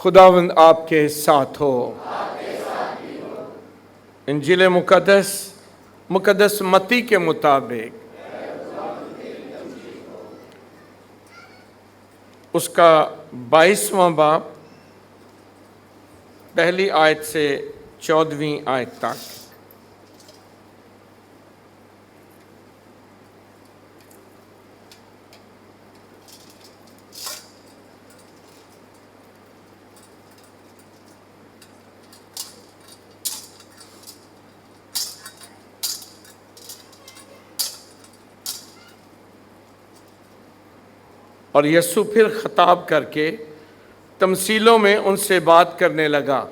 खुदावंद आपके साथ हो। इंजील मुकद्दस मत्ती के मुताबिक उसका 22वां बाब पहली आयत से 14वीं आयत तक। और यीशु फिर खिताब करके तमसीलों में उनसे बात करने लगा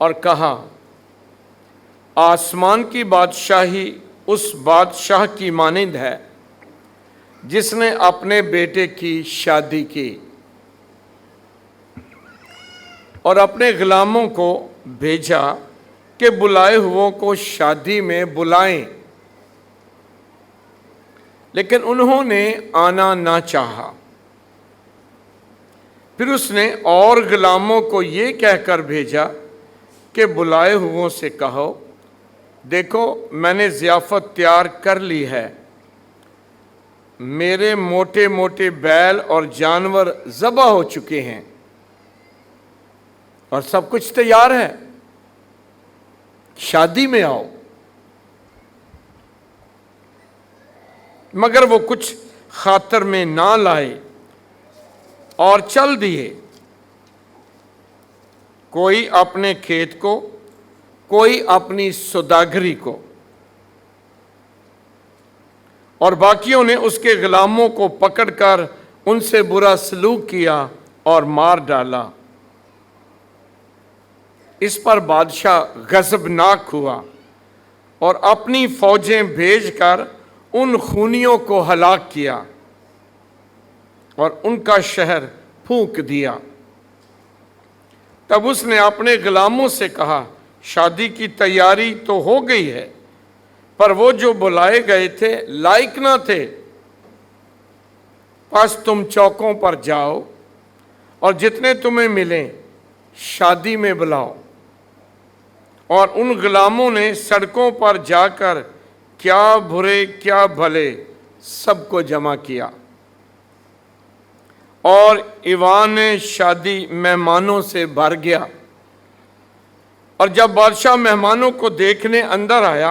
और कहा, आसमान की बादशाही उस बादशाह की मानिंद है जिसने अपने बेटे की शादी की और अपने गुलामों को भेजा कि बुलाए हुओं को शादी में बुलाएं, लेकिन उन्होंने आना ना चाहा। फिर उसने और गुलामों को ये कहकर भेजा कि बुलाए हुओं से कहो, देखो मैंने ज़ियाफ़त तैयार कर ली है, मेरे मोटे मोटे बैल और जानवर ज़बह हो चुके हैं और सब कुछ तैयार है, शादी में आओ। मगर वो कुछ खातर में ना लाए और चल दिए, कोई अपने खेत को, कोई अपनी सौदागरी को, और बाकियों ने उसके गुलामों को पकड़कर उनसे बुरा सलूक किया और मार डाला। इस पर बादशाह गज़बनाक हुआ और अपनी फौजें भेजकर उन खूनियों को हलाक किया और उनका शहर फूंक दिया। तब उसने अपने गुलामों से कहा, शादी की तैयारी तो हो गई है, पर वो जो बुलाए गए थे लायक ना थे। बस तुम चौकों पर जाओ और जितने तुम्हें मिलें शादी में बुलाओ। और उन गुलामों ने सड़कों पर जाकर क्या बुरे क्या भले सबको जमा किया और ईवान शादी मेहमानों से भर गया। और जब बादशाह मेहमानों को देखने अंदर आया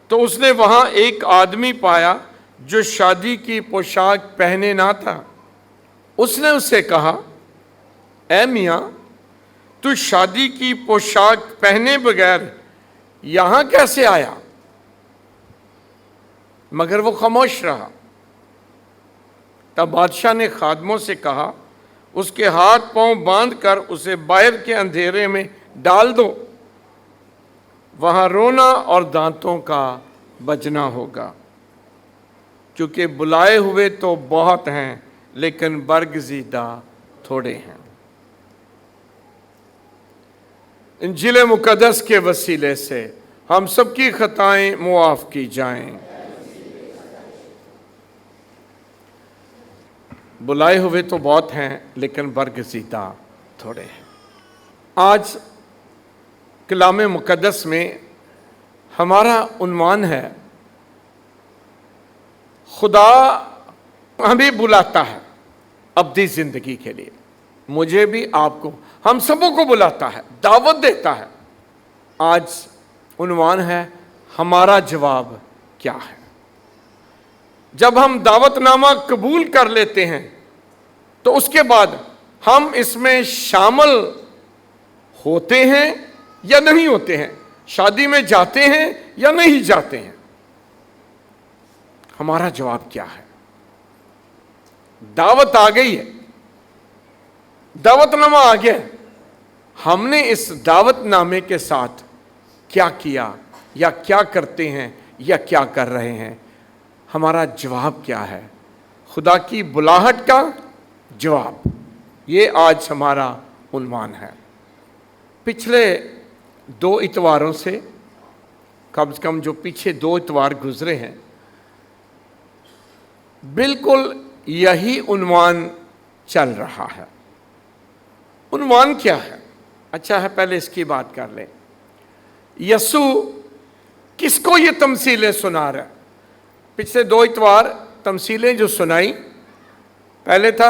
तो उसने वहां एक आदमी पाया जो शादी की पोशाक पहने ना था। उसने उससे कहा, ऐ मियां, तू शादी की पोशाक पहने बगैर यहां कैसे आया? मगर वो खामोश रहा। तब बादशाह ने खादमों से कहा, उसके हाथ पांव बांधकर उसे बाहर के अंधेरे में डाल दो, वहां रोना और दांतों का बजना होगा, क्योंकि बुलाए हुए तो बहुत हैं लेकिन बरगज़ीदा थोड़े हैं। इंजील मुकद्दस के वसीले से हम सबकी खताएं मुआफ़ की जाएं। बुलाए हुए तो बहुत हैं लेकिन बरगज़ीदा थोड़े हैं। आज कलाम मुकद्दस में हमारा उन्वान है, खुदा हमें बुलाता है अब्दी ज़िंदगी के लिए। मुझे भी, आपको, हम सबों को बुलाता है, दावत देता है। आज उन्वान है, हमारा जवाब क्या है? जब हम दावतनामा कबूल कर लेते हैं तो उसके बाद हम इसमें शामिल होते हैं या नहीं होते हैं, शादी में जाते हैं या नहीं जाते हैं, हमारा जवाब क्या है? दावत आ गई है, दावतनामा आ गया, हमने इस दावतनामे के साथ क्या किया या क्या करते हैं या क्या कर रहे हैं? हमारा जवाब क्या है? खुदा की बुलाहट का जवाब, ये आज हमारा उन्वान है। पिछले 2 इतवारों से, कम से कम जो पीछे 2 इतवार गुजरे हैं, बिल्कुल यही उन्वान चल रहा है। उन्वान क्या है? अच्छा है, पहले इसकी बात कर लें। यसु किसको ये तमसीलें सुना रहा है? पिछले 2 इतवार तमसीलें जो सुनाई, पहले था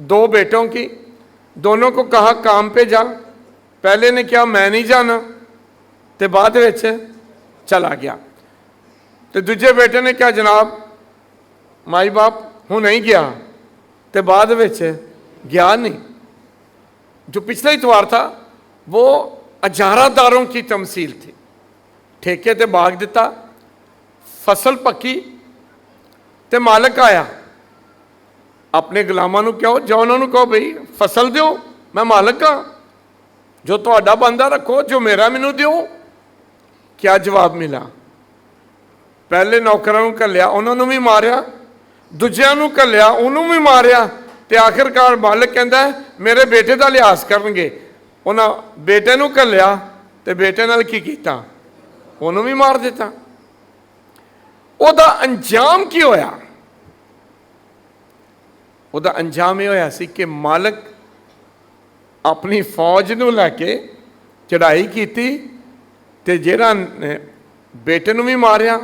2 बेटों की, दोनों को कहा काम पे जा। पहले ने क्या, मैं नहीं जाना, तो बाद विच चला गया। तो दूजे बेटे ने क्या, जनाब माई बाप हूँ नहीं गया, तो बाद विच गया नहीं। जो पिछला इतवार था वो अजारादारों की तमसील थी। ठेके ते बाग दिता, फसल पक्की, ते मालक आया, अपने गुलामां नूं कहो, जाओ उन्होंने कहो भाई फसल दो, मैं मालक हाँ, जो तुहाडा बनदा रखो, जो मेरा मैनू दो। क्या जवाब मिला? पहले नौकरां नूं घल्लिया, उन्होंने भी मारिया, दूजिਆਂ ਨੂੰ ਘੱਲਿਆ, ਉਹਨੂੰ ਵੀ ਮਾਰਿਆ, ਤੇ ਆਖਿਰਕਾਰ ਮਾਲਕ ਕਹਿੰਦਾ ਮੇਰੇ ਬੇਟੇ ਦਾ ਲਿਹਾਜ਼ ਕਰਨਗੇ। ਉਹਨਾਂ ਬੇਟੇ ਨੂੰ ਘੱਲਿਆ ਤੇ ਬੇਟੇ ਨਾਲ ਕੀ ਕੀਤਾ? ਉਹਨੂੰ ਵੀ ਮਾਰ ਦਿੱਤਾ। ਉਹਦਾ ਅੰਜਾਮ ਕੀ ਹੋਇਆ? ਉਹਦਾ ਅੰਜਾਮ ਇਹ ਹੋਇਆ ਸੀ ਕਿ ਮਾਲਕ ਆਪਣੀ ਫੌਜ ਨੂੰ ਲੈ ਕੇ ਚੜ੍ਹਾਈ ਕੀਤੀ, ਤੇ ਜਿਹੜਾ ਬੇਟੇ ਨੂੰ ਵੀ ਮਾਰਿਆ,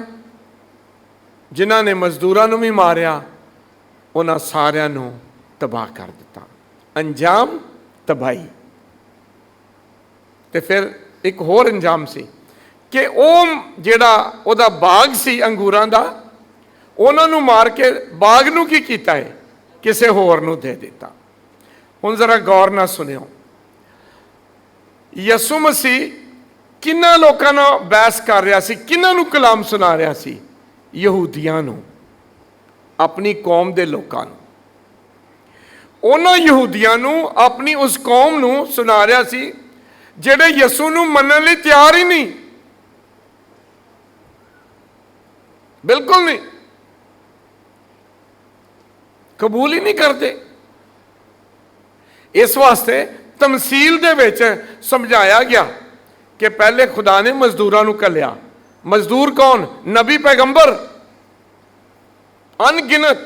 ਜਿਨ੍ਹਾਂ ਨੇ ਮਜ਼ਦੂਰਾਂ ਨੂੰ ਵੀ ਮਾਰਿਆ, ਉਹਨਾਂ ਸਾਰਿਆਂ ਨੂੰ ਤਬਾਹ ਕਰ ਦਿੱਤਾ। ਅੰਜਾਮ ਤਬਾਹੀ। ਤੇ ਫਿਰ ਇੱਕ ਹੋਰ ਅੰਜਾਮ ਸੀ ਕਿ ਉਹ ਜਿਹੜਾ ਉਹਦਾ ਬਾਗ ਸੀ ਅੰਗੂਰਾਂ ਦਾ, ਉਹਨਾਂ ਨੂੰ ਮਾਰ ਕੇ ਬਾਗ ਨੂੰ ਕੀ ਕੀਤਾ ਹੈ? ਕਿਸੇ ਹੋਰ ਨੂੰ ਦੇ ਦਿੱਤਾ। ਹੁਣ ਜ਼ਰਾ ਗੌਰ ਨਾਲ ਸੁਣਿਓ, ਯਿਸੂ ਮਸੀਹ ਕਿੰਨਾਂ ਲੋਕਾਂ ਨਾਲ ਬਹਿਸ ਕਰ ਰਿਹਾ ਸੀ, ਕਿੰਨਾਂ ਨੂੰ ਕਲਾਮ ਸੁਣਾ ਰਿਹਾ ਸੀ? ਯਹੂਦੀਆਂ ਨੂੰ, ਆਪਣੀ ਕੌਮ ਦੇ ਲੋਕਾਂ ਨੂੰ। ਉਹਨਾਂ ਯਹੂਦੀਆਂ ਨੂੰ, ਆਪਣੀ ਉਸ ਕੌਮ ਨੂੰ ਸੁਣਾ ਰਿਹਾ ਸੀ ਜਿਹੜੇ ਯਿਸੂ ਨੂੰ ਮੰਨਣ ਲਈ ਤਿਆਰ ਹੀ ਨਹੀਂ, ਬਿਲਕੁਲ ਨਹੀਂ, ਕਬੂਲ ਹੀ ਨਹੀਂ ਕਰਦੇ। ਇਸ ਵਾਸਤੇ ਤਮਸੀਲ ਦੇ ਵਿੱਚ ਸਮਝਾਇਆ ਗਿਆ ਕਿ ਪਹਿਲੇ ਖੁਦਾ ਨੇ ਮਜ਼ਦੂਰਾਂ ਨੂੰ ਘੱਲਿਆ। मजदूर कौन? नबी पैगंबर अनगिनत,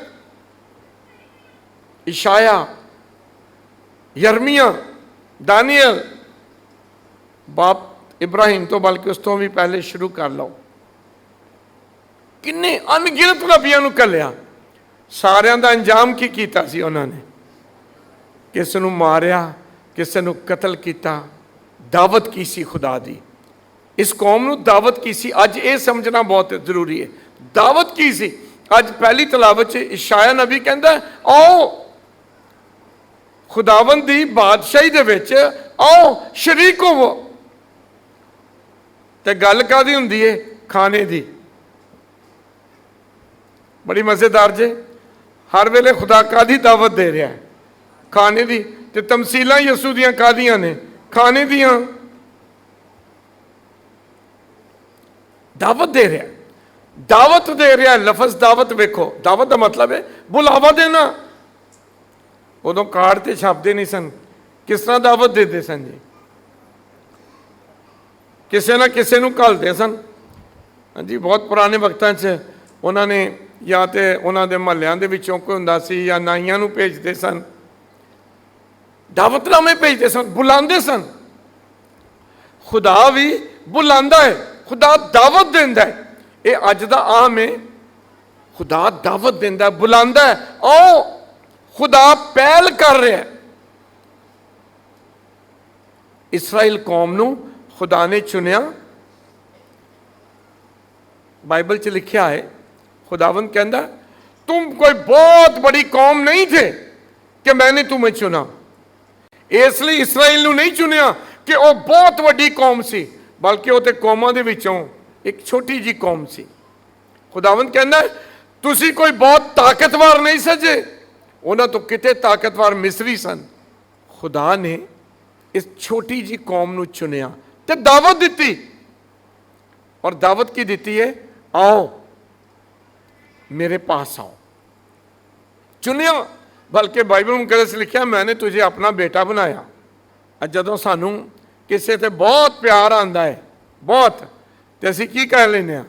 इशाया, यरमिया, दानियल, बाप इब्राहिम तो बल्कि उस तो भी पहले शुरू कर लो, किन्ने अनगिनत नबियां नूं घल्लिया। सारियां दा अंजाम की कीता सी उन्होंने? किसी नूं मारिया, किसी नूं कतल किया। दावत की सी खुदा दी, इस कौम ਨੂੰ ਦਾਵਤ ਕੀ ਸੀ? ਅੱਜ ਇਹ ਸਮਝਣਾ ਬਹੁਤ ਜ਼ਰੂਰੀ ਹੈ। ਦਾਵਤ ਕੀ ਸੀ? ਅੱਜ ਪਹਿਲੀ ਤਲਾਵਤ 'ਚ ਇਸ਼ਾਇਆ ਨਬੀ ਕਹਿੰਦਾ ਆਓ ਖੁਦਾਵੰਦ ਦੀ ਬਾਦਸ਼ਾਹੀ ਦੇ ਵਿੱਚ, ਆਓ ਸ਼ਰੀਕ ਹੋਵੋ। ਤੇ ਗੱਲ ਕਾਦੀ ਹੁੰਦੀ ਹੈ? ਖਾਣੇ ਦੀ। ਬੜੀ ਮਜ਼ੇਦਾਰ ਜੇ, ਹਰ ਵੇਲੇ ਖੁਦਾ ਕਾਦੀ ਦਾਵਤ ਦੇ ਰਿਹਾ? ਖਾਣੇ ਦੀ। ਤੇ ਤਮਸੀਲਾਂ ਯਿਸੂ ਦੀਆਂ ਕਾਦੀਆਂ ਨੇ? ਖਾਣੇ ਦੀਆਂ। दावत दे रहा, दावत दे रहा। लफज दावत वेखो, दावत का मतलब है बुलावा देना। उदों कार्ड ते छापते नहीं सन, किस तरह दावत देते सन जी? किसी ना किसी नूं घल्लदे सन। हाँ जी, बहुत पुराने वक्तां च उन्होंने या तो उन्होंने महल्लियां दे विचों कोई हुंदा सी, या नाइयां नूं भेजदे सन, दावतनामे भेजदे सन, बुलांदे सन। खुदा भी बुलांदा है, खुदा दावत देंदा है। ये अज दा आम है, खुदा दावत देंदा है, बुलांदा है, आओ। खुदा पहल कर रहा है। इस्राइल कौम नूं खुदा ने चुनिया। बाइबल च लिखा है, खुदावंद कहंदा तुम कोई बहुत बड़ी कौम नहीं थे कि मैंने तुम्हें चुना। इसलिए इस्राइल नूं नहीं चुनिया कि वह बहुत वड्डी कौम सी, बल्कि वो तो कौमां दे विचों एक छोटी जी कौम सी। खुदावंद कहंदा तुसी कोई बहुत ताकतवर नहीं सजे, उन्हां तो किते ताकतवर मिस्री सन। खुदा ने इस छोटी जी कौम नूं चुनिया ते दावत दिती। और दावत की दिती है? आओ मेरे पास आओ। चुनिया, बल्कि बाइबल मुकद्दस लिखा मैंने तुझे अपना बेटा बनाया। जदों सानू किसी से बहुत प्यार आता है, बहुत, तो असी की कह लें?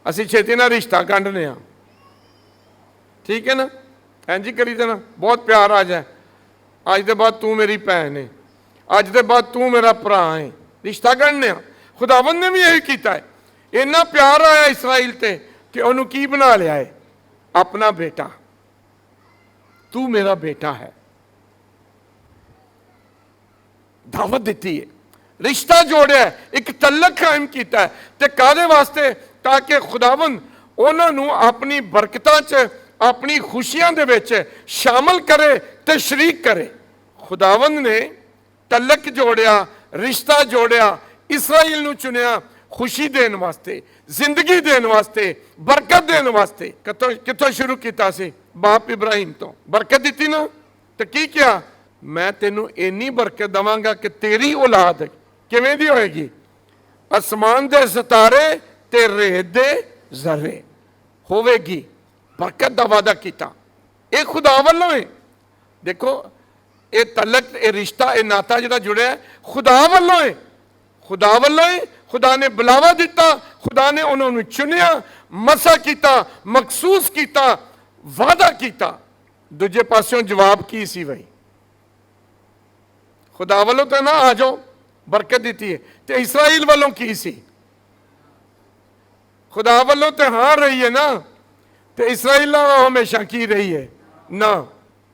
असी छेती ना रिश्ता काटने। ठीक है ना? इंज करी देना, बहुत प्यार आ जाए, ਅੱਜ ਦੇ ਬਾਅਦ ਤੂੰ ਮੇਰੀ ਭੈਣ ਹੈ, ਅੱਜ ਦੇ ਬਾਅਦ ਤੂੰ ਮੇਰਾ ਭਰਾ ਹੈ, ਰਿਸ਼ਤਾ ਗੜਨੇ ਆ। ਖੁਦਾਵੰਦ ਨੇ ਵੀ ਇਹੀ ਕੀਤਾ ਹੈ। ਇੰਨਾ ਪਿਆਰ ਆਇਆ ਇਸਰਾਈਲ ਤੇ ਕਿ ਉਹਨੂੰ ਕੀ ਬਣਾ ਲਿਆ ਹੈ? ਆਪਣਾ ਬੇਟਾ। ਤੂੰ ਮੇਰਾ ਬੇਟਾ ਹੈ, ਦਾਵਤ ਦਿੱਤੀ ਹੈ, ਰਿਸ਼ਤਾ ਜੋੜਿਆ, ਇੱਕ ਤਲਕ ਕਾਇਮ ਕੀਤਾ ਹੈ। ਤੇ ਕਾਹਦੇ ਵਾਸਤੇ? ਤਾਂ ਕਿ ਖੁਦਾਵੰਦ ਉਹਨਾਂ ਨੂੰ ਆਪਣੀ ਬਰਕਤਾਂ 'ਚ, ਆਪਣੀ ਖੁਸ਼ੀਆਂ ਦੇ ਵਿੱਚ ਸ਼ਾਮਲ ਕਰੇ ਤੇ ਸ਼ਰੀਕ ਕਰੇ। ਖੁਦਾਵੰਦ ਨੇ ਤਲਕ ਜੋੜਿਆ, ਰਿਸ਼ਤਾ ਜੋੜਿਆ, ਇਸਰਾਈਲ ਨੂੰ ਚੁਣਿਆ ਖੁਸ਼ੀ ਦੇਣ ਵਾਸਤੇ, ਜ਼ਿੰਦਗੀ ਦੇਣ ਵਾਸਤੇ, ਬਰਕਤ ਦੇਣ ਵਾਸਤੇ। ਕਿੱਥੋਂ ਸ਼ੁਰੂ ਕੀਤਾ ਸੀ? ਬਾਪ ਇਬਰਾਹੀਮ ਤੋਂ ਬਰਕਤ ਦਿੱਤੀ ਨਾ। ਤੇ ਕੀ ਕਿਹਾ? ਮੈਂ ਤੈਨੂੰ ਇੰਨੀ ਬਰਕਤ ਦਵਾਂਗਾ ਕਿ ਤੇਰੀ ਔਲਾਦ ਕਿਵੇਂ ਦੀ ਹੋਏਗੀ? ਅਸਮਾਨ ਦੇ ਸਿਤਾਰੇ ਤੇ ਰੇਤ ਦੇ ਜ਼ਰੇ ਹੋਵੇਗੀ। ਬਰਕਤ ਦਾ ਵਾਅਦਾ ਕੀਤਾ। ਇਹ ਖੁਦਾ ਵੱਲੋਂ ਹੈ। ਦੇਖੋ, ਇਹ ਤਲਕ, ਇਹ ਰਿਸ਼ਤਾ, ਇਹ ਨਾਤਾ ਜਿਹੜਾ ਜੁੜਿਆ ਖੁਦਾ ਵੱਲੋਂ ਹੈ। ਖੁਦਾ ਵੱਲੋਂ ਹੈ। ਖੁਦਾ ਨੇ ਬੁਲਾਵਾ ਦਿੱਤਾ, ਖੁਦਾ ਨੇ ਉਹਨਾਂ ਨੂੰ ਚੁਣਿਆ, ਮਸਾ ਕੀਤਾ, ਮਖਸੂਸ ਕੀਤਾ, ਵਾਅਦਾ ਕੀਤਾ। ਦੂਜੇ ਪਾਸਿਓਂ ਜਵਾਬ ਕੀ ਸੀ ਬਈ? ਖੁਦਾ ਵੱਲੋਂ ਤਾਂ ਨਾ ਆ ਜਾਓ, ਬਰਕਤ ਦਿੱਤੀ ਹੈ। ਤੇ ਇਸਰਾਈਲ ਵੱਲੋਂ ਕੀ ਸੀ? ਖੁਦਾ ਵੱਲੋਂ ਤੇ ਹਾਂ ਰਹੀ ਹੈ ਨਾ, ਤੇ ਇਸਰਾਈਲ ਹਮੇਸ਼ਾ ਕੀ ਰਹੀ ਹੈ? ਨਾ।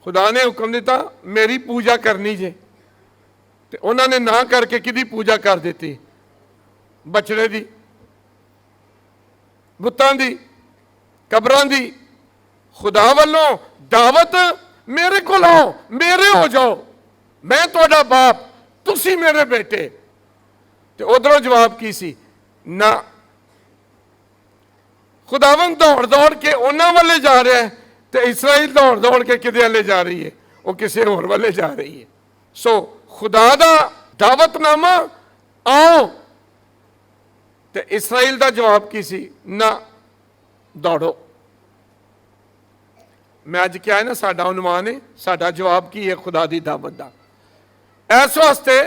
ਖੁਦਾ ਨੇ ਹੁਕਮ ਦਿੱਤਾ ਮੇਰੀ ਪੂਜਾ ਕਰਨੀ ਜੇ, ਤੇ ਉਹਨਾਂ ਨੇ ਨਾ ਕਰਕੇ ਕਿਹਦੀ ਪੂਜਾ ਕਰ ਦਿੱਤੀ? ਬਛੜੇ ਦੀ, ਬੁੱਤਾਂ ਦੀ, ਕਬਰਾਂ ਦੀ। ਖੁਦਾ ਵੱਲੋਂ ਦਾਵਤ, ਮੇਰੇ ਕੋਲ ਆਓ, ਮੇਰੇ ਹੋ ਜਾਓ, ਮੈਂ ਤੁਹਾਡਾ ਬਾਪ, ਤੁਸੀਂ ਮੇਰੇ ਬੇਟੇ। ਤੇ ਉਧਰੋਂ ਜਵਾਬ ਕੀ ਸੀ? ਨਾ। ਖੁਦਾਵੰਦ ਦੌੜ ਦੌੜ ਕੇ ਉਹਨਾਂ ਵੱਲੇ ਜਾ ਰਿਹਾ ਹੈ, ਤੇ ਇਸਰਾਈਲ ਦੌੜ ਦੌੜ ਕੇ ਕਿਹਦੇ ਵੱਲੇ ਜਾ ਰਹੀ ਹੈ? ਉਹ ਕਿਸੇ ਹੋਰ ਵੱਲੇ ਜਾ ਰਹੀ ਹੈ। ਸੋ ਖੁਦਾ ਦਾ ਦਾਵਤਨਾਮਾ, ਆਓ। ਤੇ ਇਸਰਾਈਲ ਦਾ ਜਵਾਬ ਕੀ ਸੀ? ਨਾ, ਦੌੜੋ। ਮੈਂ ਅੱਜ ਕਿਹਾ ਹੈ ਨਾ, ਸਾਡਾ ਅਨੁਮਾਨ ਹੈ, ਸਾਡਾ ਜਵਾਬ ਕੀ ਹੈ ਖੁਦਾ ਦੀ ਦਾਵਤ ਦਾ। ਇਸ ਵਾਸਤੇ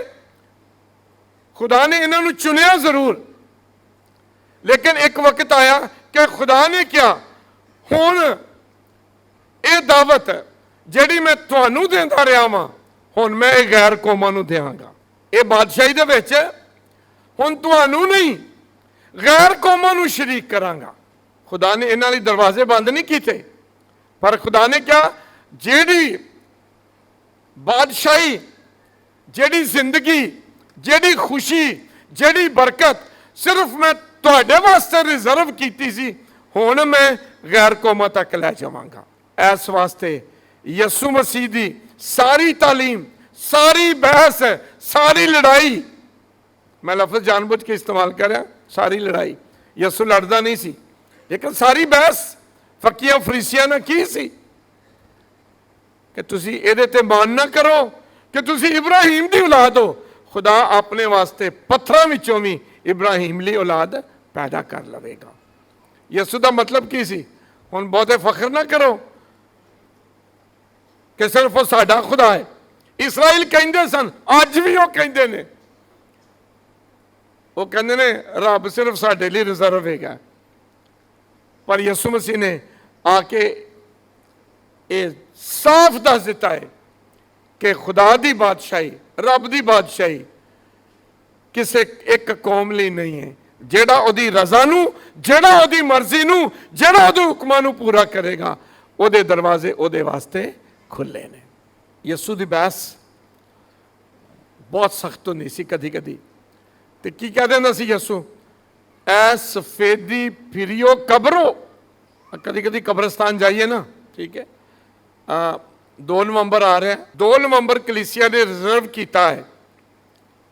ਖੁਦਾ ਨੇ ਇਹਨਾਂ ਨੂੰ ਚੁਣਿਆ ਜ਼ਰੂਰ, ਲੇਕਿਨ ਇੱਕ ਵਕਤ ਆਇਆ ਕਿ ਖੁਦਾ ਨੇ ਕਿਹਾ ਹੁਣ ਇਹ ਦਾਵਤ ਜਿਹੜੀ ਮੈਂ ਤੁਹਾਨੂੰ ਦਿੰਦਾ ਰਿਹਾ ਵਾਂ, ਹੁਣ ਮੈਂ ਇਹ ਗੈਰ ਕੌਮਾਂ ਨੂੰ ਦਿਆਂਗਾ। ਇਹ ਬਾਦਸ਼ਾਹੀ ਦੇ ਵਿੱਚ ਹੁਣ ਤੁਹਾਨੂੰ ਨਹੀਂ, ਗੈਰ ਕੌਮਾਂ ਨੂੰ ਸ਼ਰੀਕ ਕਰਾਂਗਾ। ਖੁਦਾ ਨੇ ਇਹਨਾਂ ਲਈ ਦਰਵਾਜ਼ੇ ਬੰਦ ਨਹੀਂ ਕੀਤੇ, ਪਰ ਖੁਦਾ ਨੇ ਕਿਹਾ ਜਿਹੜੀ ਬਾਦਸ਼ਾਹੀ, ਜਿਹੜੀ ਜ਼ਿੰਦਗੀ, ਜਿਹੜੀ ਖੁਸ਼ੀ, ਜਿਹੜੀ ਬਰਕਤ ਸਿਰਫ ਮੈਂ ਤੁਹਾਡੇ ਵਾਸਤੇ ਰਿਜ਼ਰਵ ਕੀਤੀ ਸੀ, ਹੁਣ ਮੈਂ ਗੈਰ ਕੌਮਾਂ ਤੱਕ ਲੈ ਜਾਵਾਂਗਾ। ਇਸ ਵਾਸਤੇ ਯਿਸੂ ਮਸੀਹ ਦੀ ਸਾਰੀ ਤਾਲੀਮ, ਸਾਰੀ ਬਹਿਸ, ਸਾਰੀ ਲੜਾਈ, ਮੈਂ ਲਫ਼ਜ਼ ਜਾਣਬੁੱਝ ਕੇ ਇਸਤੇਮਾਲ ਕਰ ਰਿਹਾ, ਸਾਰੀ ਲੜਾਈ, ਯਿਸੂ ਲੜਦਾ ਨਹੀਂ ਸੀ, ਲੇਕਿਨ ਸਾਰੀ ਬਹਿਸ ਫੱਕੀਆਂ ਫਰੀਸੀਆਂ ਨਾਲ ਕੀ ਸੀ? ਕਿ ਤੁਸੀਂ ਇਹਦੇ ਤੇ ਮਾਨ ਨਾ ਕਰੋ ਕਿ ਤੁਸੀਂ ਇਬਰਾਹੀਮ ਦੀ ਔਲਾਦ ਹੋ। ਖੁਦਾ ਆਪਣੇ ਵਾਸਤੇ ਪੱਥਰਾਂ ਵਿੱਚੋਂ ਵੀ ਇਬਰਾਹੀਮ ਲਈ ਔਲਾਦ ਪੈਦਾ ਕਰ ਲਵੇਗਾ। ਯਿਸੂ ਦਾ ਮਤਲਬ ਕੀ ਸੀ? ਹੁਣ ਬਹੁਤੇ ਫਖਰ ਨਾ ਕਰੋ ਕਿ ਸਿਰਫ ਉਹ ਸਾਡਾ ਖੁਦਾ ਹੈ। ਇਸਰਾਈਲ ਕਹਿੰਦੇ ਸਨ, ਅੱਜ ਵੀ ਉਹ ਕਹਿੰਦੇ ਨੇ, ਉਹ ਕਹਿੰਦੇ ਨੇ ਰੱਬ ਸਿਰਫ ਸਾਡੇ ਲਈ ਰਿਜ਼ਰਵ ਹੈਗਾ। ਪਰ ਯਿਸੂ ਮਸੀਹ ਨੇ ਆ ਕੇ ਇਹ ਸਾਫ਼ ਦੱਸ ਦਿੱਤਾ ਹੈ ਕਿ ਖੁਦਾ ਦੀ ਬਾਦਸ਼ਾਹੀ, ਰੱਬ ਦੀ ਬਾਦਸ਼ਾਹੀ ਕਿਸੇ ਇੱਕ ਕੌਮ ਲਈ ਨਹੀਂ ਹੈ। ਜਿਹੜਾ ਉਹਦੀ ਰਜ਼ਾ ਨੂੰ, ਜਿਹੜਾ ਉਹਦੀ ਮਰਜ਼ੀ ਨੂੰ, ਜਿਹੜਾ ਉਹਦੇ ਹੁਕਮਾਂ ਨੂੰ ਪੂਰਾ ਕਰੇਗਾ, ਉਹਦੇ ਦਰਵਾਜ਼ੇ ਉਹਦੇ ਵਾਸਤੇ ਖੁੱਲੇ ਨੇ। ਯਿਸੂ ਦੀ ਬਹਿਸ ਬਹੁਤ ਸਖਤ ਹੁੰਦੀ ਸੀ ਕਦੀ ਕਦੀ। ਤੇ ਕੀ ਕਹਿ ਦਿੰਦਾ ਸੀ ਯਿਸੂ? ਐ ਸਫੇਦੀ ਫਿਰਿਓ ਕਬਰੋ। ਕਦੀ ਕਦੀ ਕਬਰਸਤਾਨ ਜਾਈਏ ਨਾ, ਠੀਕ ਹੈ, 2 ਨਵੰਬਰ ਆ ਰਿਹਾ, 2 ਨਵੰਬਰ ਕਲੀਸਿਆ ਨੇ ਰਿਜ਼ਰਵ ਕੀਤਾ ਹੈ,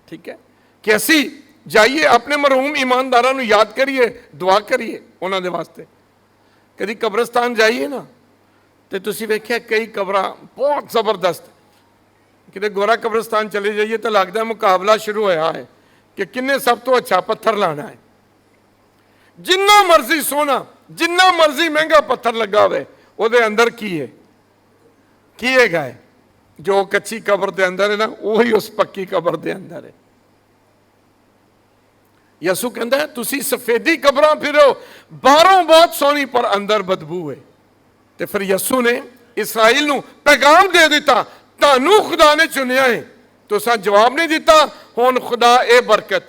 ਠੀਕ ਹੈ, ਕਿ ਅਸੀਂ ਜਾਈਏ ਆਪਣੇ ਮਰਹੂਮ ਇਮਾਨਦਾਰਾਂ ਨੂੰ ਯਾਦ ਕਰੀਏ, ਦੁਆ ਕਰੀਏ ਉਹਨਾਂ ਦੇ ਵਾਸਤੇ। ਕਦੀ ਕਬਰਸਤਾਨ ਜਾਈਏ ਨਾ, ਤੇ ਤੁਸੀਂ ਵੇਖਿਆ ਕਈ ਕਬਰਾਂ ਬਹੁਤ ਜ਼ਬਰਦਸਤ। ਕਿਤੇ ਗੋਰਾ ਕਬਰਸਤਾਨ ਚਲੇ ਜਾਈਏ ਤਾਂ ਲੱਗਦਾ ਮੁਕਾਬਲਾ ਸ਼ੁਰੂ ਹੋਇਆ ਹੈ ਕਿ ਕਿੰਨੇ ਸਭ ਤੋਂ ਅੱਛਾ ਪੱਥਰ ਲਾਣਾ ਹੈ। ਜਿੰਨਾ ਮਰਜ਼ੀ ਸੋਹਣਾ, ਜਿੰਨਾ ਮਰਜ਼ੀ ਮਹਿੰਗਾ ਪੱਥਰ ਲੱਗਾ ਹੋਵੇ, ਉਹਦੇ ਅੰਦਰ ਕੀ ਹੈ? ਕੀ ਹੈਗਾ ਹੈ? ਜੋ ਕੱਚੀ ਕਬਰ ਦੇ ਅੰਦਰ ਹੈ ਨਾ, ਉਹੀ ਉਸ ਪੱਕੀ ਕਬਰ ਦੇ ਅੰਦਰ ਹੈ। ਯਿਸੂ ਕਹਿੰਦਾ ਤੁਸੀਂ ਸਫੇਦੀ ਕਬਰਾਂ ਫਿਰੋ, ਬਾਹਰੋਂ ਬਹੁਤ ਸੋਹਣੀ ਪਰ ਅੰਦਰ ਬਦਬੂ ਹੈ। ਤੇ ਫਿਰ ਯਿਸੂ ਨੇ ਇਸਰਾਈਲ ਨੂੰ ਪੈਗਾਮ ਦੇ ਦਿੱਤਾ, ਤੁਹਾਨੂੰ खुदा ने चुनिया है, तुसा जवाब नहीं दिता। हुण खुदा ये बरकत,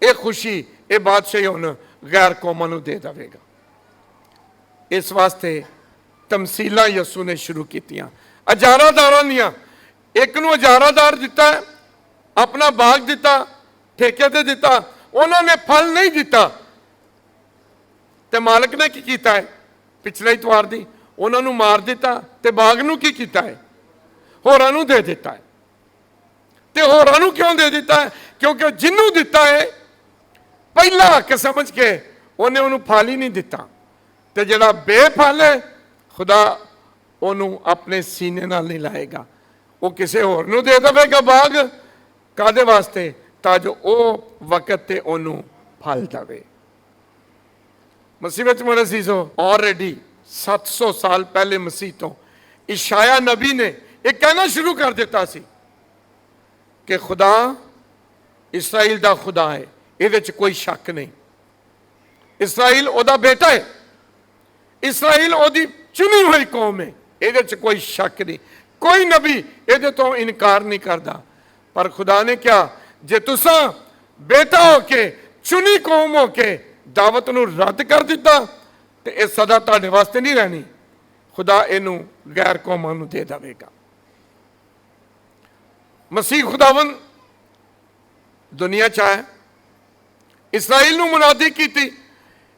ये खुशी, ये बादशाही हुण गैर कौमां नूं दे देवेगा। इस वास्ते तमसीलां यसू ने शुरू कीतियां अजारादारां दियां। एक नूं अजारादार दिता, अपना बाग दिता, ठेके ते दिता, उन्होंने फल नहीं दिता। ते मालिक ने की कीता है? पिछले इतवार दी उन्होंने मार दिता ते बाग नूं की कीता है? होरां नूं दे दिता है। ते होरां नूं क्यों दे दिता है? क्योंकि जिन्हों दिता है पहला हक समझ के उन्हें उन्होंने फल ही नहीं दिता। ते जिहड़ा बेफल है खुदा उन्होंने अपने सीने नाल नहीं लाएगा, वो किसी होर नूं दे देवेगा बाग। कादे वास्ते? तां जो वो वक्त ते उन्होंने फल देवे। मसीह विच मेरे अजीजो, ऑलरेडी 700 साल पहले मसीह तो इशाया नबी ने एक कहना शुरू कर दिता सी कि खुदा इसराइल दा खुदा है, इहदे च कोई शक नहीं। इसराइल ओदा बेटा है, इसराइल ओदी चुनी हुई कौम है, इहदे च कोई शक नहीं। कोई नबी इहदे तो इनकार नहीं करता। पर खुदा ने क्या, जे तुसा बेटा होके चुनी कौम होके दावत नूं रद्द कर दिता तो यह सदा तुहाडे वास्ते नहीं रहनी। खुदा इनू गैर कौमां नूं दे देवेगा। मसीह खुदावन दुनिया च आया, इसराइल नूं मुनादी कीती।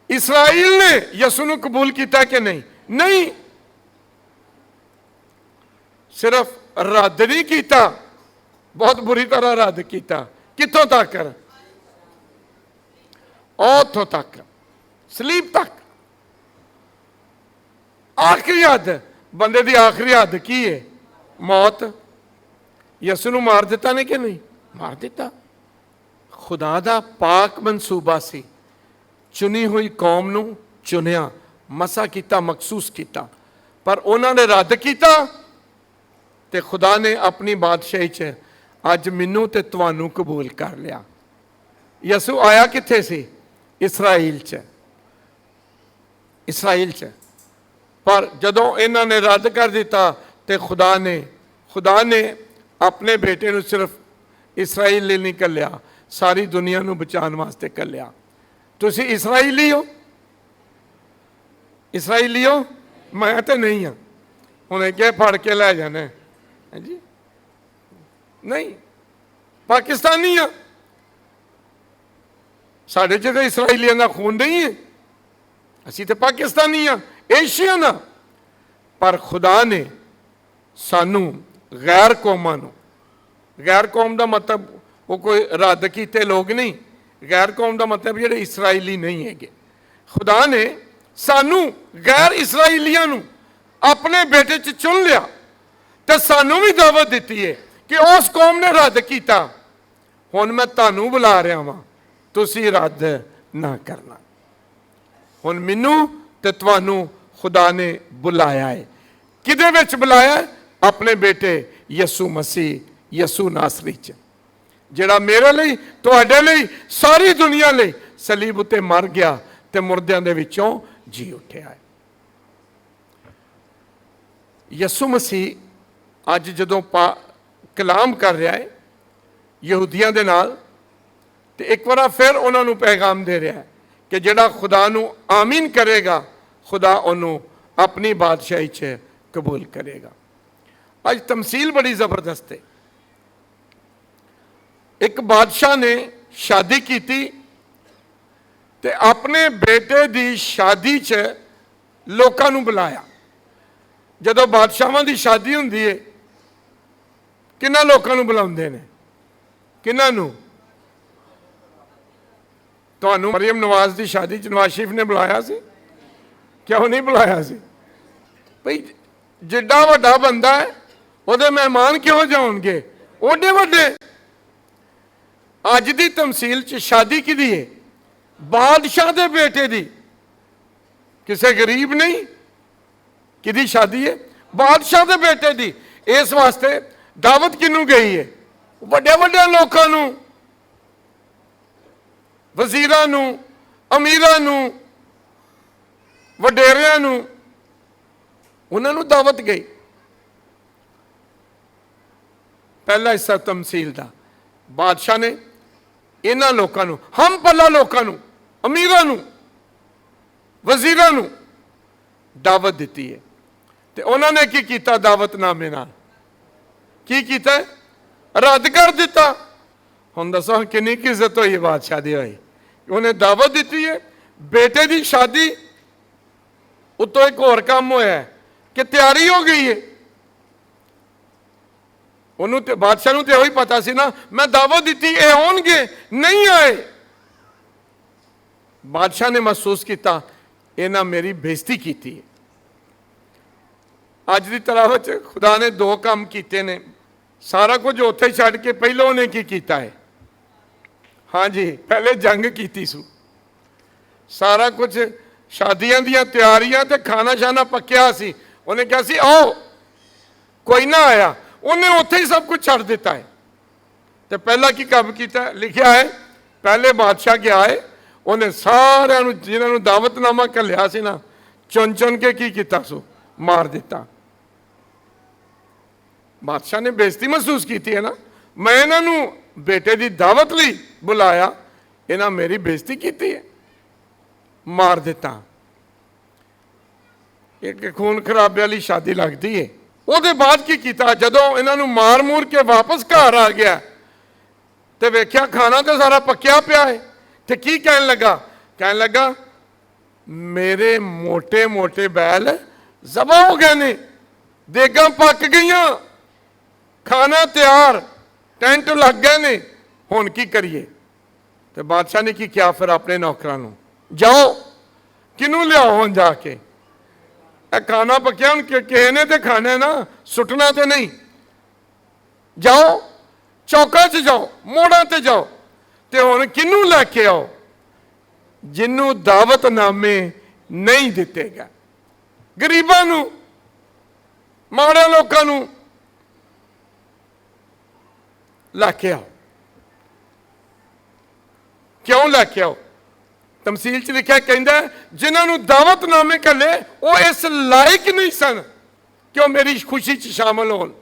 इसराइल ने यसू नूं कबूल किया कि नहीं? नहीं, सिर्फ रद्द नहीं किया, बहुत बुरी तरह रद्द किया। कितों तक? उतों तक, सलीब तक। आखिरी हद, बंदे की आखिरी हद की है? मौत। यसू नूं मार दिता ने कि नहीं? मार दिता। खुदा दा पाक मनसूबा सी, चुनी हुई कौम नूं चुनिया, मसा किया, मखसूस किया, पर उन्होंने रद्द किया। ते खुदा ने अपनी बादशाही च अज मैनू ते तुहानू कबूल कर लिया। यसू आया कित्थे सी? इसराइल च, इसराइल च। पर जदों इन्होंने रद्द कर दिता तो खुदा ने अपने बेटे नूं सिर्फ इसराइल लिए नहीं कलिया, सारी दुनिया नूं बचाने वास्ते कलिया। तुसी इसराइली हो? इसराइली हो? मैं तो नहीं हाँ। हुणे क्या फड़ के लै जाने है जी? नहीं, पाकिस्तानी हाँ। साढ़े च तो इसराइलियां का खून नहीं है, असी तो पाकिस्तानी हाँ, एशियन हाँ। पर खुदा ने सानू गैर कौमां नूं, गैर कौम का मतलब वो कोई रद्द किए लोग नहीं, गैर कौम का मतलब जिहड़े इसराइली नहीं है। खुदा ने सानू गैर इसराइलियां नूं अपने बेटे च चुन लिया, तो सानू भी दावत दी है कि उस कौम ने रद्द किया, हुण मैं तुहानू बुला रहा वां, तुसी रद्द ना करना। हुण मैनू ते तुहानू खुदा ने बुलाया है। किदे विच बुलाया? अपने बेटे यसू मसीह, यसू नासरी च, जिहड़ा मेरे लिए, तुहाडे लिए, सारी दुनिया लिए सलीब उत्ते मर गया ते मुर्दियां दे विचों जी उठिया है। यसू मसीह अज जदों कलाम कर रहा है यहूदियों के नाल, तो एक बार फिर उन्होंने पैगाम दे रहा है कि जिहड़ा खुदा नूं आमीन करेगा, खुदा उन्होंने अपनी बादशाही च कबूल करेगा। अज तमसील बड़ी जबरदस्त है। एक बादशाह ने शादी की ते अपने बेटे की शादी च लोकां नूं बुलाया। जदों बादशाहां की शादी हुंदी है, किन्ना लोकां नूं बुलाउंदे ने? किन्ना नूं? तुहानूं मरियम नवाज की शादी च नवाज शरीफ ने बुलाया सी? क्यों नहीं बुलाया सी? भाई जिड्डा वड्डा बंदा है, ਉਹਦੇ मेहमान क्यों जाओगे? ओडे वड्डे। अज की तमसील च शादी किहदी है? बादशाह दे बेटे दी, किसी गरीब नहीं। किहदी शादी है? बादशाह दे बेटे दी। इस वास्ते दावत किनू गई है? वड्डे वड्डे लोकां नूं, वजीरां नूं, अमीरां नूं, वडेरियां नूं, उन्हां नूं दावत गई। पहला हिस्सा तमसील का बादशाह ने इन्हां लोकां नूं, हम पल्ला लोकां नूं, अमीरां नूं, वजीरां नूं दावत दिती है। ते उन्होंने की कीता? दावतनामे नाल की कीता? रद्द कर दिता। हुण दसो कितनी इज्जत हुई बादशाह दी होई। उन्हें दावत दी है, बेटे की शादी, उतो एक होर काम होया है कि तैयारी हो गई है। उन्होंने तो बादशाह नूं तो यही पता सी ना, मैं दावत दी ये आउणगे, नहीं आए। बादशाह ने महसूस किया इन्हां मेरी बेइज्जती की है। अज की तलावत खुदा ने दो काम किए ने, सारा कुछ उत्थे छड्ड के पहले उन्हें की किया है? हाँ जी, पहले जंग की सू, सारा कुछ शादियां दी तैयारियां ते खाना शाना पक्या सी। उन्हें कहा सी आओ, कोई ना आया, उन्हें उत्थे ही सब कुछ छड्ड दिता है। तो पहला की काम किया? लिखा है पहले बादशाह गया है, उन्हें सारिਆਂ ਨੂੰ जिन्हां ਨੂੰ दावतनामा घल्लिया सी ना, चुन चुन के की किया सू, मार दिता। बादशाह ने बेइज्जती महसूस की है ना, मैं इन्हों बेटे की दावत लई बुलाया, इन्हें मेरी बेइज्जती की है, मार दिता। एक खून खराबे वाली शादी लगती है। उसके बाद की किया? जदों इन्हों मार मूर के वापस घर आ गया तो वेख्या खाना तो सारा पक्या पिया है। तो की कहन लगा? कहन लगा मेरे मोटे मोटे बैल ज़बा हो गए ने, देगां पक गई, खाना तैयार, टेंट लग गए ने, हुण की करिए? तो बादशाह ने की किया? फिर अपने नौकरां नूं, जाओ किनू लियाओ हुण जाके, खाना पक्या, हुण किसी ने तो खाना है ना, सुटना तो नहीं। जाओ चौका च जाओ, मोड़ा ते जाओ, तो हुण किनू लैके आओ? जिन्नू दावतनामे नहीं दिते गए, गरीबां नूं, माड़े लोकां नूं लैके आओ। क्यों लैके आओ? तमसील च लिखा कहंदा जिन्होंने दावतनामे घल्ले वो इस लायक नहीं सन कि वो मेरी खुशी च शामिल होन,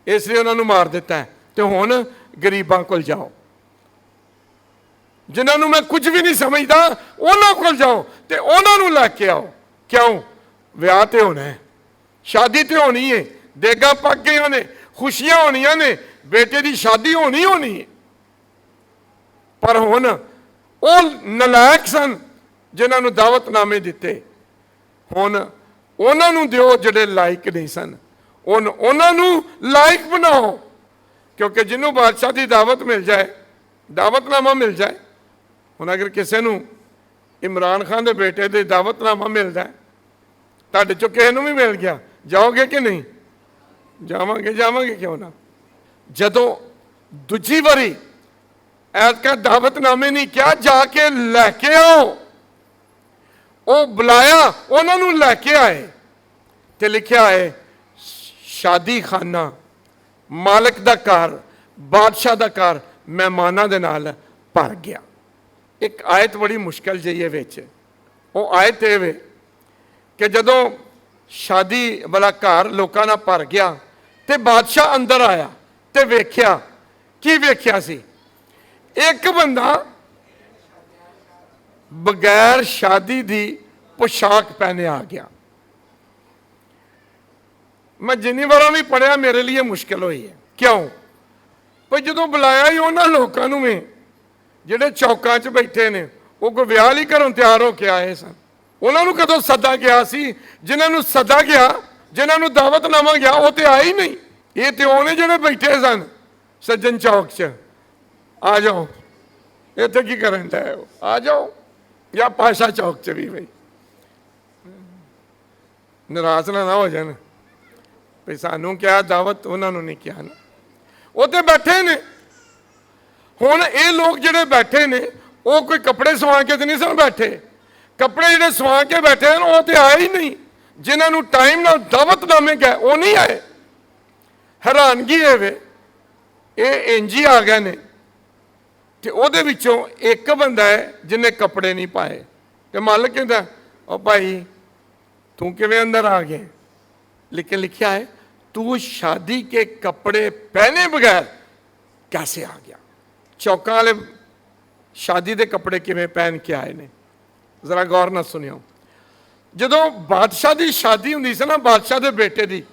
इसलिए उन्होंने मार दिता है। तो हुण गरीबां कोल जाओ, जिन्होंने मैं कुछ भी नहीं समझता उन्होंने कोल जाओ तो उन्होंने लैके आओ। क्यों? विआह तो होना है, शादी तो होनी है, देगां पक गई ने, खुशियां होनियां ने, बेटे की शादी होनी होनी है। पर हुण वो नलायक सन जिन्होंने दावतनामे दिते, हुण उन्होंने दिओ जिहड़े लायक नहीं सन, उन्होंने लायक बनाओ। क्योंकि जिन्हों बादशाह की दावत मिल जाए, दावतनामा मिल जाए, हुण अगर किसी को इमरान खान के बेटे के दावतनामा मिलता है, तुहाडे चों किसी भी मिल गया, जाओगे कि नहीं? जावांगे, जावांगे क्यों ना। जदों दूजी बारी ऐतका दावतनामे नहीं क्या, जाके लैके आओ, वो बुलाया, उन्होंने लैके आए। तो लिखा है शादी खाना, मालिक दा घर, बादशाह दा घर मेहमानां दे नाल भर गया। एक आयत बड़ी मुश्किल जी है विच, वो आयत ये वे कि जदों शादी वाला घर लोकां नाल भर गया तो बादशाह अंदर आया तो वेख्या, की वेख्या सी? एक बंदा बगैर शादी दी पोशाक पहने आ गया। मैं जिन्नी बार भी पढ़िया मेरे लिए मुश्किल हुई है। क्यों? भाई जो बुलाया ही उन्होंने लोगों में जिहड़े चौकां च बैठे ने, वो कोई विआह ही घरों तैयार होके आए सन। उन्होंने कदों सदा गया सी? जिन्होंने सदा गया, जिन्होंने दावतनामा गया, वो तो आए ही नहीं। ये तो उन्हें जिहड़े बैठे सन सज्जन चौक च, आ जाओ इत्थे की करन दे, आ जाओ, या पाशा चौक च भी भाई नाराज ना हो जान भाई सानू क्या दावत, उन्होंने नहीं किया ना, वो तो बैठे ने। हुण ये लोग जिहड़े बैठे ने वो कोई कपड़े सवा के तो नहीं सन बैठे, कपड़े जिहड़े सवा के बैठे हैं वो तो आए ही नहीं। जिन्होंने टाइम नाल दावतनामे गए वो नहीं आए। हैरानगी है वे, ये इंज ही आ गए ने। तो ਉਹਦੇ ਵਿੱਚੋਂ एक बंदा है जिन्हें कपड़े नहीं पाए, तो मालिक कहता ओ भाई तू किवें अंदर आ गया? लेकिन लिखा है तू शादी के कपड़े पहने बगैर कैसे आ गया? चौका वाले शादी के कपड़े किवें पहन के आए ने? जरा गौर ना सुनियो। जदों बादशाह की शादी हुंदी सी ना, बादशाह के बेटे की,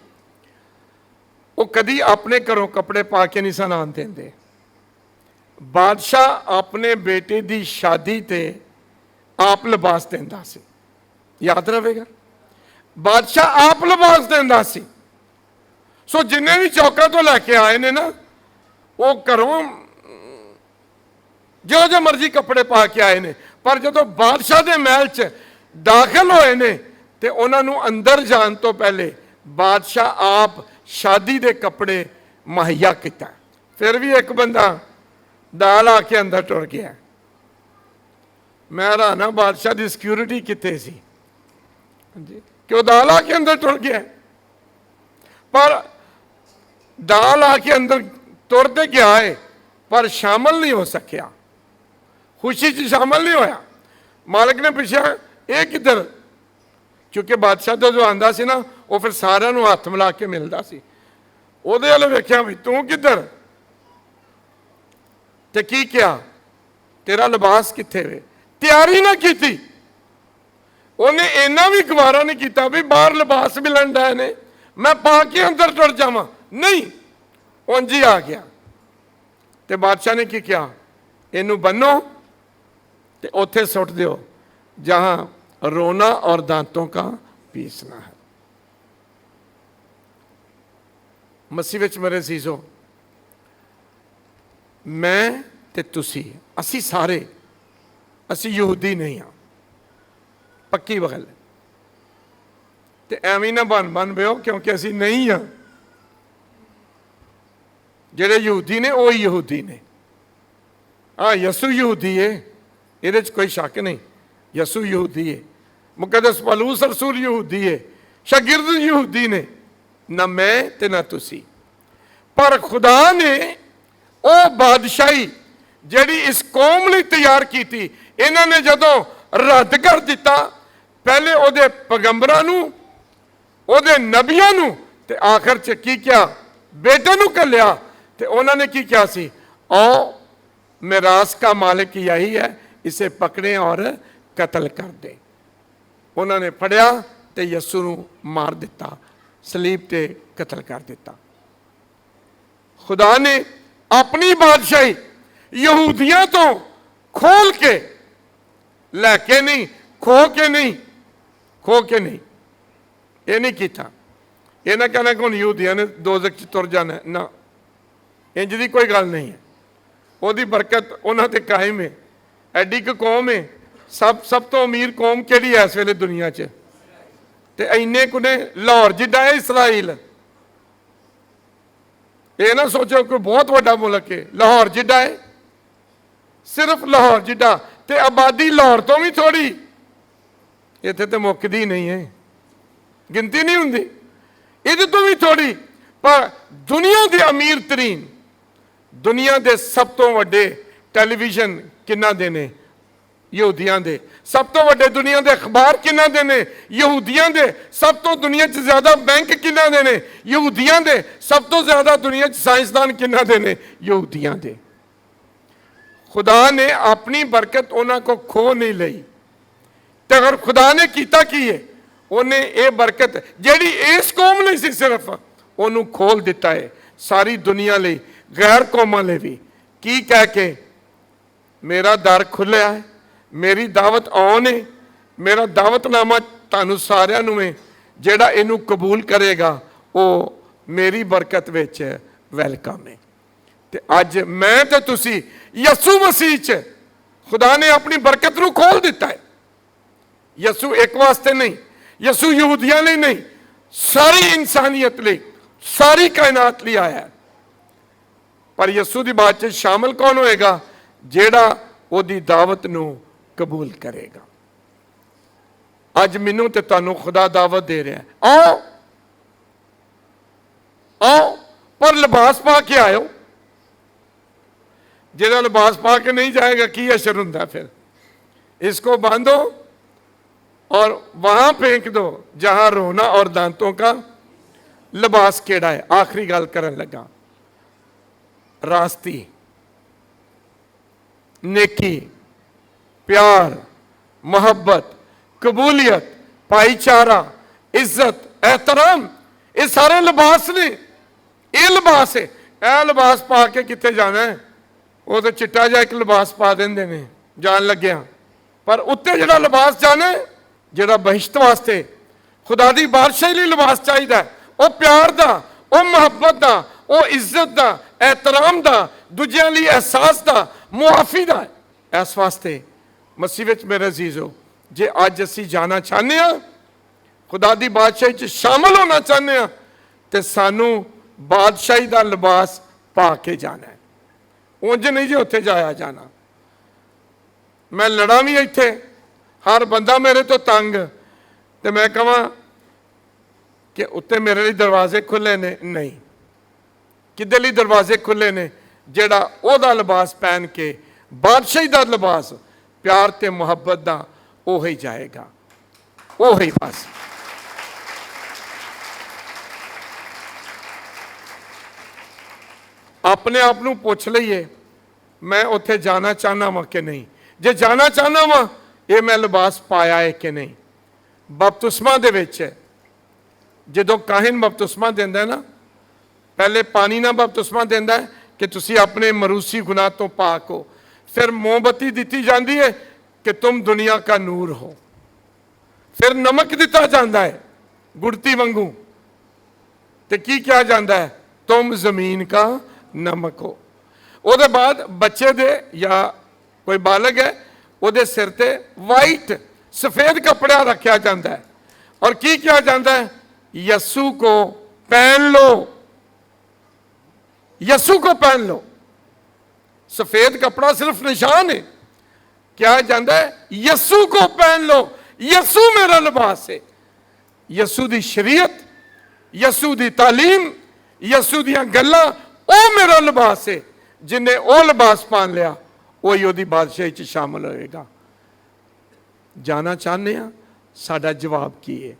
वो कदी अपने घरों कपड़े पा के नहीं सन आन देंदे। बादशाह अपने बेटे की शादी ते आप लिबास देंदा सी, याद रहेगा। बादशाह आप लिबास देंदा सी। सो जिन्हें भी चौका तो लैके आए ने ना, वो घरों जो जो मर्जी कपड़े पा के आए ने, पर जो बादशाह के महल च दाखिल होए ने ते उन्होंने अंदर जान तो पहले बादशाह आप शादी के कपड़े मुहैया किया। फिर भी एक बंदा दाल आके अंदर टुर गया। मैं हैरान हाँ, बादशाह की सिक्योरिटी कितने सी कि वो दाल आके अंदर टुर गया। पर दाल आके अंदर तुरते गया है, पर शामिल नहीं हो सकिया, खुशी च शामिल नहीं होया। मालिक ने पूछा ये किधर? क्योंकि बादशाह तो जो आंदा सी ना, वो फिर सारिਆਂ ਨੂੰ हथ मिला के मिलता सी। ਉਹਦੇ ਵੱਲ ਵੇਖਿਆ भी तू किधर ते की किया, तेरा लिबास किथे वे? तैयारी ना की थी। उन्हें इन्ना भी गवारा नहीं किया भी बाहर लिबास मिलन डे ने, मैं पा के अंदर टुर जावां। नहीं, उंज ही आ गया। ते बादशाह ने की किया, इनू बनो ते उत्थे सुट दियो जहां रोना और दांतों का पीसना है। मसीह विच मेरे सीजो, मैं ते तुसी, असी सारे, असी यहूदी नहीं हाँ, पक्की गल। ते एवं ना बन बन पियो, क्योंकि असी नहीं हाँ। जेड़े यहूदी ने वो यहूदी ने। हाँ, यसू यहूदी है, ये कोई शक नहीं। यसू यहूदी है, मुकद्दस पौलुस रसूल यहूदी है, शागिर्द यहूदी ने, ना मैं ते ना तुसी। पर खुदा ने वो बादशाही जिहड़ी इस कौम लई तैयार की थी, इन्होंने जदों रद्द कर दिता, पहले उहदे पैगंबरां नूं, उहदे नबियां नूं, ते आखिर च की किया, बेटे नूं घल्लिया। ते उन्होंने की किया सी, आओ मिरास का मालिक यही है, इसे पकड़े और कत्ल कर दे। उन्होंने फड़िया ते यसू नूं मार दिता, सलीब ते कत्ल कर दिता। खुदा ने अपनी बादशाही यहूदियों तो खोल के लैके नहीं, खो के नहीं, खो के नहीं, ये नहीं किया। ये ना कहना कि हुण यहूदियों ने दोज़ख च तुर जाना है, ना, इंज दी कोई गल नहीं है। ਉਹਦੀ बरकत उन्हां ते कायम है। एडी क कौम है, सब तो अमीर कौम किहड़ी है इस वेले दुनिया च, ते इन्ने को ने लाहौर जिड्डा है इसराइल। ये ना सोचो कोई बहुत वड्डा मुल्क है, लाहौर जिड्डा है, सिर्फ लाहौर जिड्डा, ते आबादी लाहौर तो भी थोड़ी, इत्थे ते मुक्कदी नहीं है, गिनती नहीं हुंदी, इहदे तो भी थोड़ी। पर दुनिया के अमीर तरीन, दुनिया के सब तो वड्डे टैलीविजन किन्ना दे ने? यहूदियां दे। सब तो वड्डे दुनिया के अखबार किन्ना दे ने? यहूदियां दे। सब तो दुनिया च ज्यादा बैंक किन्ना दे ने? यहूदियां दे। सब तो ज्यादा दुनिया च साइंसदान किन्ना दे ने? यहूदियां दे। खुदा ने अपनी बरकत उन्हां को खो नहीं लई। ते अगर खुदा ने कीता की है, उन्हें ये बरकत जिहड़ी इस कौम लई सी सिर्फ, उन्होंने खोल दिता है सारी दुनिया लई, गैर कौमां लई भी। की कह के, मेरा दर खुलिया है, मेरी दावत ऑन है, मेरा दावतनामा तुहानूं सारिआं नूं है, जिहड़ा इहनूं कबूल करेगा वो मेरी बरकत विच वैलकम है। ते अज मैं ते तुसी यसू मसीह च खुदा ने अपनी बरकत नूं खोल दिता है। यसू एक वास्ते नहीं, यसू यहूदियां लई नहीं, सारी इंसानियत लई, सारी कायनात लई आया है। पर यसू की बात च शामिल कौन होएगा? जेड़ा ओदी दावत नूं कबूल करेगा। अज मैनू ते तुहानूं खुदा दावत दे रहा है, आओ आओ, पर लिबास पा के आयो। जेड़ा लिबास पा के नहीं जाएगा, की असर हुंदा फिर? इसको बांधो और वहां फेंक दो जहां रोना और दांतों का लिबास केड़ा है। आखिरी गल करन लगा, रास्ती, नेकी, प्यार, मोहब्बत, कबूलियत, भाईचारा, इज्जत, एहतराम, ये सारे लिबास ने। ये लिबास है। यह लिबास पा के कितने जाना है? वो तो चिट्टा जा एक लिबास पा देंगे ने जान लग्या, पर उत्ते जिहड़ा लिबास जाना है, जिहड़ा बहिश्त वास्ते खुदा दी बादशाही लई लिबास चाहिए, वो प्यार दा, वो मुहब्बत दा, वो इज्जत दा, एहतराम दा, दूजियां लई एहसास दा, मुआफी दा है। इस वास्ते मसीह विच मेरे अजीजो, जे अज असीं जाना चाहते हैं, खुदा दी बादशाही च शामिल होना चाहते हैं, तो सानू बादशाही का लिबास पा के जाना है। उंज नहीं जी उत्थे जाया जाना। मैं लड़ा भी इत्थे, हर बंदा मेरे तो तंग, तो मैं कहां कि उत्ते मेरे लिए दरवाजे खुले ने, नहीं, किदे लिए दरवाजे खुले ने? जेड़ा ओहदा लिबास पहन के, बादशाही का लिबास, प्यार ते मुहब्बत का, ओही जाएगा, ओही बस। अपने आप को पूछ लीए, मैं उत्थे जाना चाहना वा कि नहीं? जे जाना चाहना वा, ये मैं लिबास पाया है कि नहीं? बपतिस्मा दे विच जदों काहिन बपतिस्मा देंदा है ना, पहले पानी ना बपतिस्मा देंदा है कि तुसी अपने मरूसी गुनाह तो पाक हो, फिर मोमबत्ती दी जाती है कि तुम दुनिया का नूर हो, फिर नमक दिता जाता है गुड़ती वांगू, तो की क्या जाता है? तुम जमीन का नमक हो। उसके बाद बच्चे दे या कोई बालक है, वो सिर ते वाइट सफेद कपड़ा रखा जाता है, और की क्या जाता है? यसू को पहन लो, यसू को पहन लो। सफेद कपड़ा सिर्फ निशान है, क्या जाता है? यसू को पहन लो। यसू मेरा लिबास है। यसू दी शरीयत, यसू दी तालीम, यसू दियां गल्लां, ओ मेरा लिबास है। जिन्हें ओ लिबास पान लिया, वही ओदी बादशाही च शामिल होएगा। जाना चाहते हैं, साडा जवाब की है?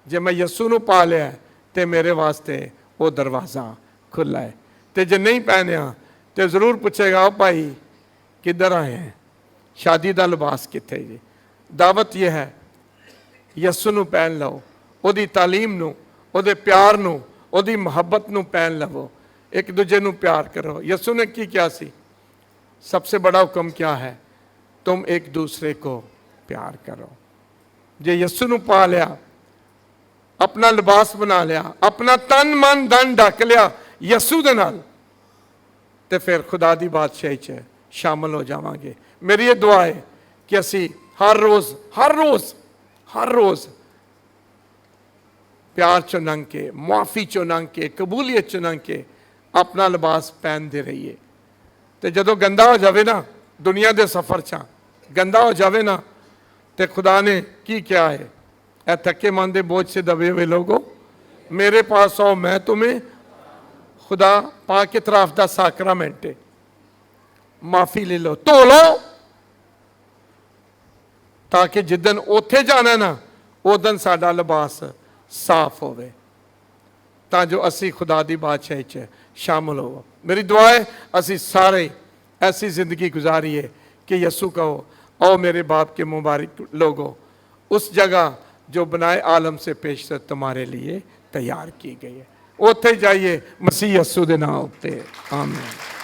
जे मैं यसू नूं पा लिया तो मेरे वास्ते वो दरवाज़ा खुला है, तो जे नहीं पहनिया तो जरूर पूछेगा, ओ भाई किधर आए हैं? शादी का लिबास कित्थे जी? दावत यह है, यसू नूं पहन लो, ओदी तालीम नूं, ओदे प्यार नूं, ओदी मुहब्बत नूं पहन लवो, एक दूजे नूं प्यार करो। यसू ने की क्या सी? सबसे बड़ा हुक्म क्या है? तुम एक दूसरे को प्यार करो। जे यसू नूं पा लिया, अपना लिबास बना लिया, अपना तन मन धन ढक लिया यसू दे नाल, ते फिर खुदा दी बादशाही च शामिल हो जावांगे। मेरी ये दुआ है कि असी हर रोज़ हर रोज़ हर रोज़ प्यार चो नंग के, मुआफ़ी चो नंग के, कबूलियत चो नंग के अपना लिबास पहनते रहिए। तो जदों गंदा हो जाए ना, दुनिया के सफ़र च गंदा हो जाए ना, तो खुदा ने की क्या है? ए थके मांदे बोझ से दबे हुए लोगों, मेरे पास आओ, मैं तुम्हें, खुदा पाक की तरफ का साक्रामेंट है, माफ़ी ले लो, धो लो, ताकि जिदन उत्थे जाना ना, उदन साडा लिबास साफ होवे, ताजो असी खुदा दी बादशाही च शामिल हो। मेरी दुआ है असी सारे ऐसी जिंदगी गुजारिए कि यसू कहो, आओ मेरे बाप के मुबारक लोगों, उस जगह जो बनाए आलम से पेशतर तुम्हारे लिए तैयार की गई है, उत्थे जाइए मसीह यसू दे नाम पे। आमीन।